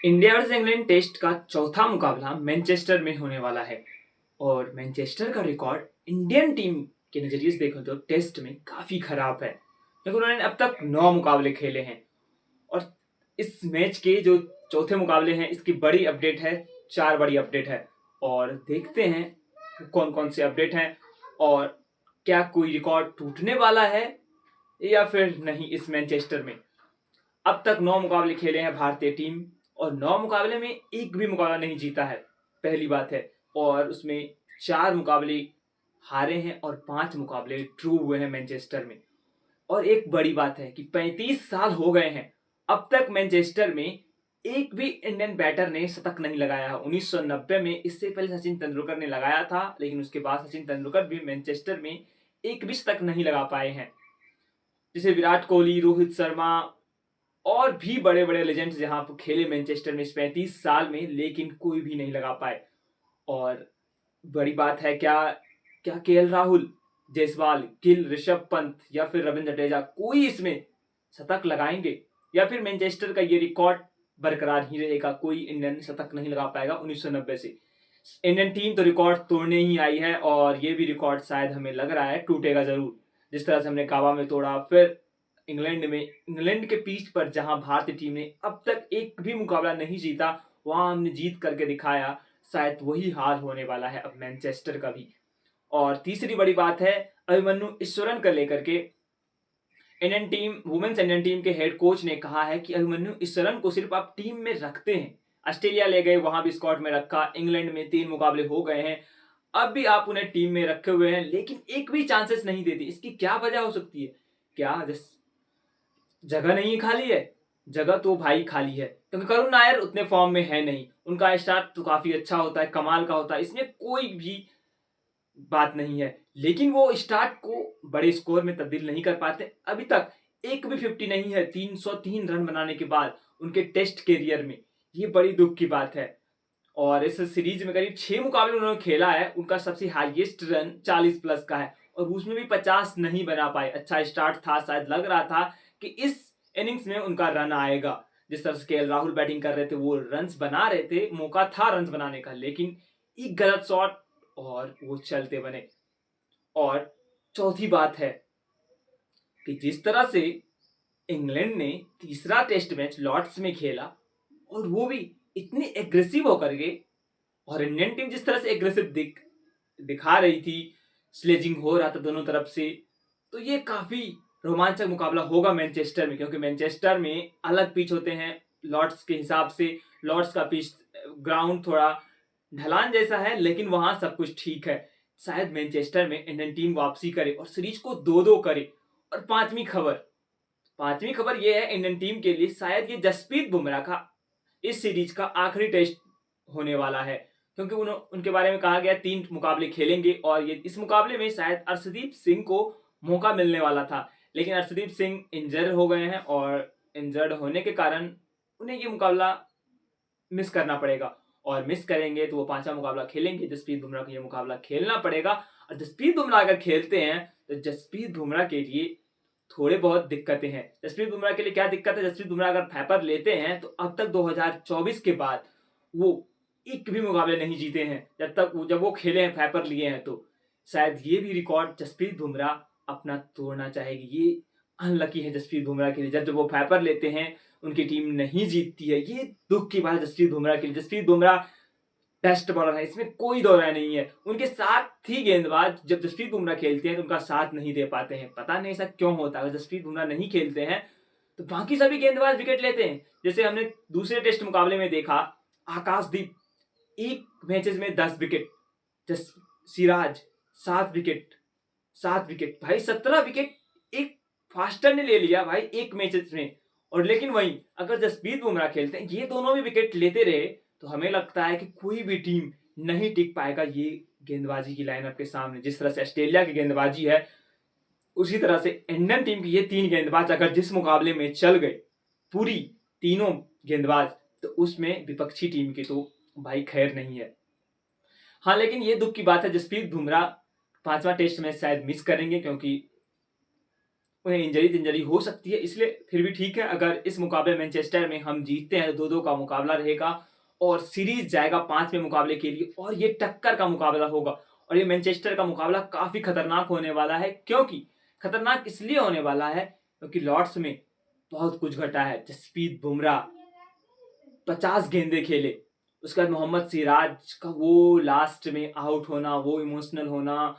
India versus England test का चौथा मुकाबला मैनचेस्टर में होने वाला है और मैनचेस्टर का रिकॉर्ड इंडियन टीम के नजरिए से देखो तो टेस्ट में काफी खराब है क्योंकि उन्होंने अब तक 9 मुकाबले खेले हैं और इस मैच के जो चौथे मुकाबले हैं इसकी बड़ी अपडेट है। 4 बड़ी अपडेट है और देखते हैं कौन कौन से अपडेट हैं और क्या कोई रिकॉर्ड टूटने वाला है या फिर नहीं। इस मैनचेस्टर में अब तक 9 मुकाबले खेले हैं भारतीय टीम और 9 मुकाबले में एक भी मुकाबला नहीं जीता है, पहली बात है। और उसमें 4 मुकाबले हारे हैं और 5 मुकाबले ड्रू हुए हैं मैनचेस्टर में। और एक बड़ी बात है कि 35 साल हो गए हैं, अब तक मैनचेस्टर में एक भी इंडियन बैटर ने शतक नहीं लगाया। 1990 में इससे पहले सचिन तेंदुलकर ने लगाया था, लेकिन उसके बाद सचिन तेंदुलकर भी मैनचेस्टर में एक भी शतक नहीं लगा पाए हैं। जैसे विराट कोहली, रोहित शर्मा और भी बड़े बड़े लेजेंड्स जहां पर खेले मैनचेस्टर में इस 35 साल में, लेकिन कोई भी नहीं लगा पाए। और बड़ी बात है, क्या क्या केएल राहुल, जायसवाल, गिल, ऋषभ पंत या फिर रविंद्र जडेजा कोई इसमें शतक लगाएंगे या फिर मैनचेस्टर का ये रिकॉर्ड बरकरार ही रहेगा? कोई इंडियन शतक नहीं लगा पाएगा 1990 से। इंडियन टीम तो रिकॉर्ड तोड़ने ही आई है और ये भी रिकॉर्ड शायद हमें लग रहा है टूटेगा जरूर। जिस तरह से हमने काबा में तोड़ा, फिर इंग्लैंड के पिच पर जहां भारतीय टीम ने अब तक एक भी मुकाबला नहीं जीता, वहां हमने जीत करके दिखाया। शायद वही हाल होने वाला है अब मैनचेस्टर का भी। और तीसरी बड़ी बात है अभिमन्यु ईश्वरन को लेकर के। वुमेन्स इंडियन टीम के हेड कोच ने कहा है कि अभिमन्यु ईश्वरन को सिर्फ आप टीम में रखते हैं। ऑस्ट्रेलिया ले गए, वहां भी स्क्वाड में रखा, इंग्लैंड में 3 मुकाबले हो गए हैं, अब भी आप उन्हें टीम में रखे हुए हैं, लेकिन एक भी चांसेस नहीं देती। इसकी क्या वजह हो सकती है? क्या जगह नहीं खाली है? जगह तो भाई खाली है क्योंकि करुण नायर उतने फॉर्म में है नहीं। उनका स्टार्ट तो काफी अच्छा होता है, कमाल का होता है, इसमें कोई भी बात नहीं है, लेकिन वो स्टार्ट को बड़े स्कोर में तब्दील नहीं कर पाते। अभी तक एक भी 50 नहीं है 303 रन बनाने के बाद उनके टेस्ट कैरियर में। ये बड़ी दुख की बात है। और इस सीरीज में करीब 6 मुकाबले उन्होंने खेला है, उनका सबसे हाईएस्ट रन 40+ का है और उसमें भी 50 नहीं बना पाए। अच्छा स्टार्ट था, शायद लग रहा था कि इस इनिंग्स में उनका रन आएगा। जिस तरह से केएल राहुल बैटिंग कर रहे थे, वो रन्स बना रहे थे, मौका था रन्स बनाने का, लेकिन एक गलत शॉट और वो चलते बने। और चौथी बात है कि जिस तरह से इंग्लैंड ने तीसरा टेस्ट मैच लॉर्ड्स में खेला और वो भी इतनी एग्रेसिव होकर के, और इंडियन टीम जिस तरह से एग्रेसिव दिखा रही थी, स्लेजिंग हो रहा था दोनों तरफ से, तो ये काफी रोमांचक मुकाबला होगा मैनचेस्टर में। क्योंकि मैनचेस्टर में अलग पिच होते हैं लॉर्ड्स के हिसाब से। लॉर्ड्स का पिच ग्राउंड थोड़ा ढलान जैसा है, लेकिन वहां सब कुछ ठीक है। शायद मैनचेस्टर में इंडियन टीम वापसी करे और सीरीज को 2-2 करे। और पांचवी खबर यह है इंडियन टीम के लिए, शायद ये जसप्रीत बुमराह का इस सीरीज का आखिरी टेस्ट होने वाला है। क्योंकि उनके बारे में कहा गया 3 मुकाबले खेलेंगे और ये इस मुकाबले में शायद अर्शदीप सिंह को मौका मिलने वाला था, लेकिन अर्शदीप सिंह इंजर्ड हो गए हैं और इंजर्ड होने के कारण उन्हें ये मुकाबला मिस करना पड़ेगा। और मिस करेंगे तो वो 5वां मुकाबला खेलेंगे, जसप्रीत बुमराह को ये मुकाबला खेलना पड़ेगा। और जसप्रीत बुमराह अगर खेलते हैं तो जसप्रीत बुमराह के लिए थोड़े बहुत दिक्कतें हैं। जसप्रीत बुमराह के लिए क्या दिक्कत है? जसप्रीत बुमराह अगर फैपर लेते हैं तो अब तक 2024 के बाद वो एक भी मुकाबले नहीं जीते हैं, जब वो खेले हैं, फैपर लिए हैं। तो शायद ये भी रिकॉर्ड जसप्रीत बुमराह अपना तोड़ना चाहेगी। ये अनलकी है जसप्रीत बुमराह के लिए, जब वो फैपर लेते हैं उनकी टीम नहीं जीतती है। ये दुख की बात है जसप्रीत बुमराह के लिए। जसप्रीत बुमराह बेस्ट बॉलर है, इसमें कोई दो राय नहीं है। उनके साथ ही गेंदबाज जब जसप्रीत बुमराह खेलते हैं तो उनका साथ नहीं दे पाते हैं, पता नहीं ऐसा क्यों होता है। अगर जसप्रीत बुमराह नहीं खेलते हैं तो बाकी सभी गेंदबाज विकेट लेते हैं। जैसे हमने दूसरे टेस्ट मुकाबले में देखा, आकाशदीप एक मैचेस में 10 विकेट, जस सिराज 7 विकेट, 7 विकेट भाई, 17 विकेट एक फास्टर ने ले लिया भाई एक मैचेस में। और लेकिन वहीं अगर जसप्रीत बुमराह खेलते हैं, ये दोनों भी विकेट लेते रहे, तो हमें लगता है कि कोई भी टीम नहीं टिक पाएगा ये गेंदबाजी की लाइनअप के सामने। जिस तरह से ऑस्ट्रेलिया की गेंदबाजी है, उसी तरह से इंडियन टीम की ये 3 गेंदबाज अगर जिस मुकाबले में चल गए, पूरी तीनों गेंदबाज, तो उसमें विपक्षी टीम की तो भाई खैर नहीं है। हाँ, लेकिन ये दुख की बात है जसप्रीत बुमराह 5वां टेस्ट मैच शायद मिस करेंगे, क्योंकि उन्हें इंजरी हो सकती है, इसलिए फिर भी ठीक है। अगर इस मुकाबले मैनचेस्टर में हम जीतते हैं तो 2-2 का मुकाबला रहेगा और सीरीज जाएगा 5वें मुकाबले के लिए और ये टक्कर का मुकाबला होगा और ये मैनचेस्टर का मुकाबला काफ़ी खतरनाक होने वाला है। क्योंकि खतरनाक इसलिए होने वाला है क्योंकि लॉर्ड्स में बहुत कुछ घटा है। जसप्रीत बुमराह 50 गेंदें खेले, उसके बाद मोहम्मद सिराज का वो लास्ट में आउट होना, वो इमोशनल होना,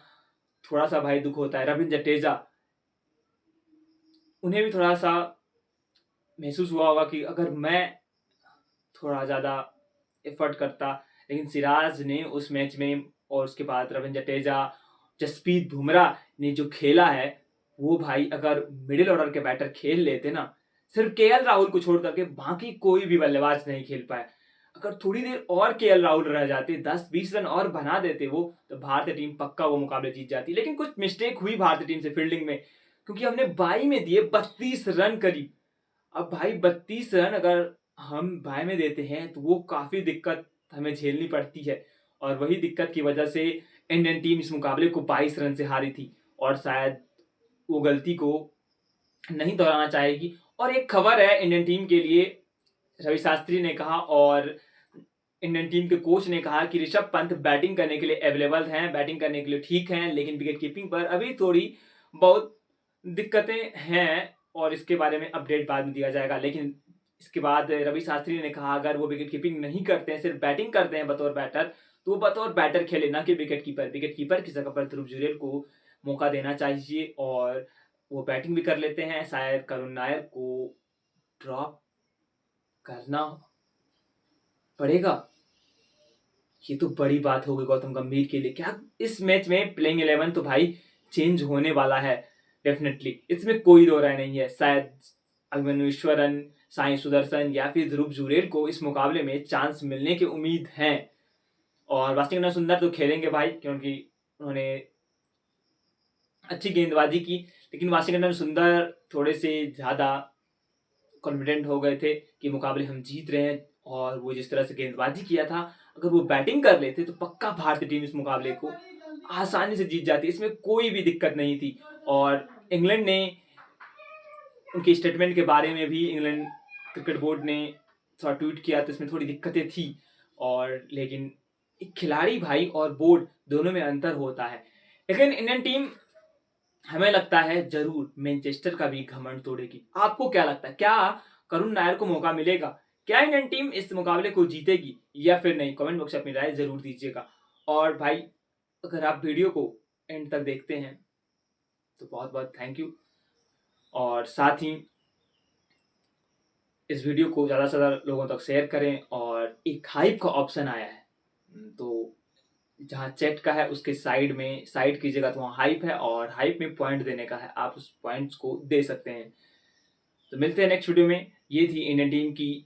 थोड़ा-सा भाई दुःख होता है। रवींद्र जडेजा, उन्हें भी थोड़ा-सा महसूस हुआ होगा कि अगर मैं थोड़ा ज़्यादा एफर्ट करता, लेकिन सिराज ने उस मैच में और उसके बाद रवींद्र जडेजा, जसप्रीत बुमराह ने जो खेला है, वो भाई अगर मिडिल ऑर्डर के बैटर खेल लेते ना, सिर्फ केएल राहुल को छोड़ करके बाकी कोई भी बल्लेबाज नहीं खेल पाए। अगर थोड़ी देर और केएल राहुल रह जाते, 10-20 रन और बना देते वो, तो भारतीय टीम पक्का वो मुकाबले जीत जाती। लेकिन कुछ मिस्टेक हुई भारतीय टीम से फील्डिंग में, क्योंकि हमने 22 में दिए 32 रन करीब। अब भाई 32 रन अगर हम बाय में देते हैं तो वो काफ़ी दिक्कत हमें झेलनी पड़ती है और वही दिक्कत की वजह से इंडियन टीम इस मुकाबले को 22 रन से हारी थी और शायद वो गलती को नहीं दोहराना चाहेगी। और एक खबर है इंडियन टीम के लिए, रवि शास्त्री ने कहा और इंडियन टीम के कोच ने कहा कि ऋषभ पंत बैटिंग करने के लिए अवेलेबल हैं, बैटिंग करने के लिए ठीक हैं, लेकिन विकेट कीपिंग पर अभी थोड़ी बहुत दिक्कतें हैं और इसके बारे में अपडेट बाद में दिया जाएगा। लेकिन इसके बाद रवि शास्त्री ने कहा अगर वो विकेट कीपिंग नहीं करते हैं, सिर्फ बैटिंग करते हैं बतौर बैटर, तो वो बतौर बैटर खेले, ना कि विकेट कीपर। विकेट कीपर की जगह पर ध्रुव जुरैल को मौका देना चाहिए और वो बैटिंग भी कर लेते हैं। शायद करुण नायर को ड्रॉप करना पड़ेगा। ये तो बड़ी बात हो गई गौतम गंभीर के लिए। क्या इस मैच में प्लेइंग 11 तो भाई चेंज होने वाला है डेफिनेटली, इसमें कोई दो राय नहीं है। शायद अभिमन्यु ईश्वरन, साई सुदर्शन या फिर ध्रुव जुरैल को इस मुकाबले में चांस मिलने की उम्मीद है और वाशिंगटन सुंदर तो खेलेंगे भाई, क्योंकि उन्होंने अच्छी गेंदबाजी की। लेकिन वाशिंगटन सुंदर थोड़े से ज़्यादा कॉन्फिडेंट हो गए थे कि मुकाबले हम जीत रहे हैं और वो जिस तरह से गेंदबाजी किया था, अगर वो बैटिंग कर लेते तो पक्का भारतीय टीम इस मुकाबले को आसानी से जीत जाती, इसमें कोई भी दिक्कत नहीं थी। और इंग्लैंड ने उनके स्टेटमेंट के बारे में भी इंग्लैंड क्रिकेट बोर्ड ने थोड़ा ट्वीट किया तो इसमें थोड़ी दिक्कतें थी और लेकिन एक खिलाड़ी भाई और बोर्ड दोनों में अंतर होता है। लेकिन इंडियन टीम हमें लगता है जरूर मैनचेस्टर का भी घमंड तोड़ेगी। आपको क्या लगता है, क्या करुण नायर को मौका मिलेगा? क्या इंडियन टीम इस मुकाबले को जीतेगी या फिर नहीं? कमेंट बॉक्स में अपनी राय जरूर दीजिएगा। और भाई अगर आप वीडियो को एंड तक देखते हैं तो बहुत बहुत थैंक यू और साथ ही इस वीडियो को ज़्यादा से ज़्यादा लोगों तक शेयर करें। और एक हाइप का ऑप्शन आया है, तो जहाँ चैट का है उसके साइड में साइड कीजिएगा तो वहाँ हाइप है और हाइप में पॉइंट देने का है, आप उस पॉइंट्स को दे सकते हैं। तो मिलते हैं नेक्स्ट वीडियो में। ये थी इंडियन टीम की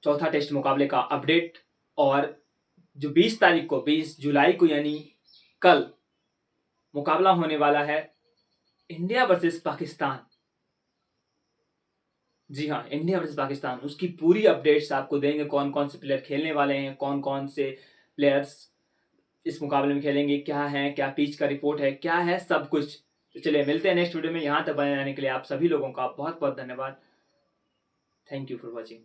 चौथा टेस्ट मुकाबले का अपडेट और जो 20 तारीख को 20 जुलाई को यानी कल मुकाबला होने वाला है इंडिया वर्सेस पाकिस्तान। जी हाँ, इंडिया वर्सेस पाकिस्तान, उसकी पूरी अपडेट्स आपको देंगे। कौन कौन से प्लेयर खेलने वाले हैं, कौन कौन से प्लेयर्स इस मुकाबले में खेलेंगे, क्या है, क्या पिच का रिपोर्ट है, क्या है, सब कुछ। तो चलिए मिलते हैं नेक्स्ट वीडियो में। यहाँ तक बने रहने के लिए आप सभी लोगों का बहुत बहुत धन्यवाद। Thank you for watching.